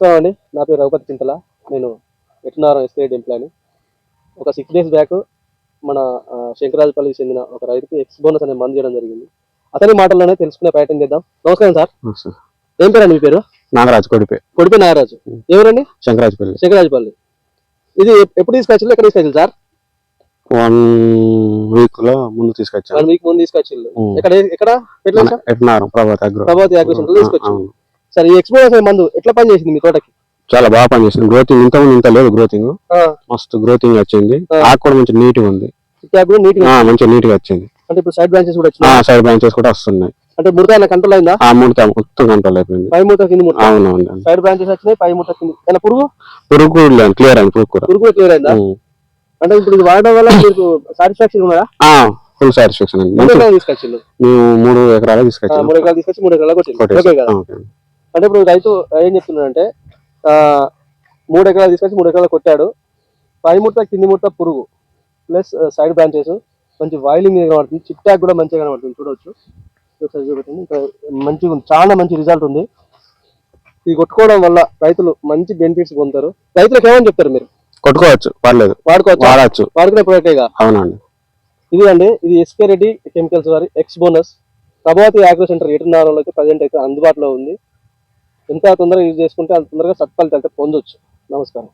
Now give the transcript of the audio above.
అండి, నా పేరు రఘుపతి చింతల. నేను వెటర్నరీ ఎస్టేట్ ఎంప్లాయీని. ఒక 6 days బ్యాక్ మన శంకరాజపల్లికి చెందిన ఒక రైతుకి ఎక్స్ బోనస్ అనే మందు చేయడం జరిగింది. అతని మాటల్లోనే తెలుసుకునే ప్రయత్నం చేద్దాం. నమస్కారం సార్. ఏం పేరండి మీ పేరు? నాగరాజు. కొడిపే నాగరాజు. ఎవరండి? శంకరాజపల్లి. ఇది ఎప్పుడు తీసుకొచ్చిండ్రు, ఎక్కడ తీసుకొచ్చింది సార్? 1 week లో ముందు తీసుకొచ్చాను. 1 week ముందు తీసుకొచ్చిండ్రు. ఎక్కడ ప్రభాతి అగ్రో సెంటర్ తీసుకొచ్చిండ్రు. సరే, ఈ ఎక్స్ బోనస్ అనే మందు ఎట్లా పని చేసింది మీ తోటకి? చాలా బాగా పనిచేసింది. గ్రోతింగ్ ఇంత లేదు, గ్రోతింగ్ మస్తు గ్రోతింగ్ వచ్చింది. ఆకు కూడా మంచి నీట్ గా ఉంది, మంచిగా నీట్ గా వచ్చింది. అంటే ఇప్పుడు సైడ్ బ్రాంచెస్ కూడా వచ్చినాయి. సైడ్ బ్రాంచెస్ కూడా వస్తున్నాయి. అంటే ముడత కంట్రోల్ అయిందా? ముడత మొత్తం కంట్రోల్ అయిపోయింది. పై ముడత కింద ముడత. అవునవును, సైడ్ బ్రాంచెస్ వచ్చినాయి, పై ముడత కింద. కానీ పురుగు క్లియర్ అయింది. పురుగు క్లియర్ అయిందా? అంటే ఇప్పుడు ఇది వాడడం వల్ల మీకు సాటిస్ఫాక్షన్ ఉన్నదా? ఫుల్ సాటిస్ఫాక్షన్ అండి. తీసుకొచ్చిండు. మేము 3 ఎకరాలు తీసుకొచ్చాము. 3 ఎకరాలు తీసుకొచ్చి 3 ఎకరాలు కొట్టింది. అంటే ఇప్పుడు రైతు ఏం చెప్తున్నాడంటే 3 ఎకరాలు తీసుకొచ్చి 3 ఎకరాలు కొట్టాడు. పై ముడత కింది ముడత పురుగు ప్లస్ సైడ్ బ్రాంచెస్ మంచి వాయిలింగ్ కనబడుతుంది. చిట్టాక్ కూడా మంచిగా కనబడుతుంది, చూడవచ్చు. చూపెట్టండి, ఇంకా మంచిగా ఉంది, చాలా మంచి రిజల్ట్ ఉంది. ఇది కొట్టుకోవడం వల్ల రైతులు మంచి బెనిఫిట్స్ పొందుతారు. రైతులకు ఏమని చెప్తారు మీరు? కొట్టుకోవచ్చు, పర్లేదు, వాడచ్చు, వాడుకునే ప్రొడక్టేగా. అవునండి. ఇది అండి, ఇది ఎస్కే రెడ్డి కెమికల్స్ వారి X bonus. Prabhati agro centre ఎటర్నరీలో ప్రజెంట్ అయితే అందుబాటులో ఉంది. ఎంత తొందరగా యూజ్ చేసుకుంటే అంత తొందరగా సత్ఫలితాలు అయితే పొందొచ్చు. నమస్కారం.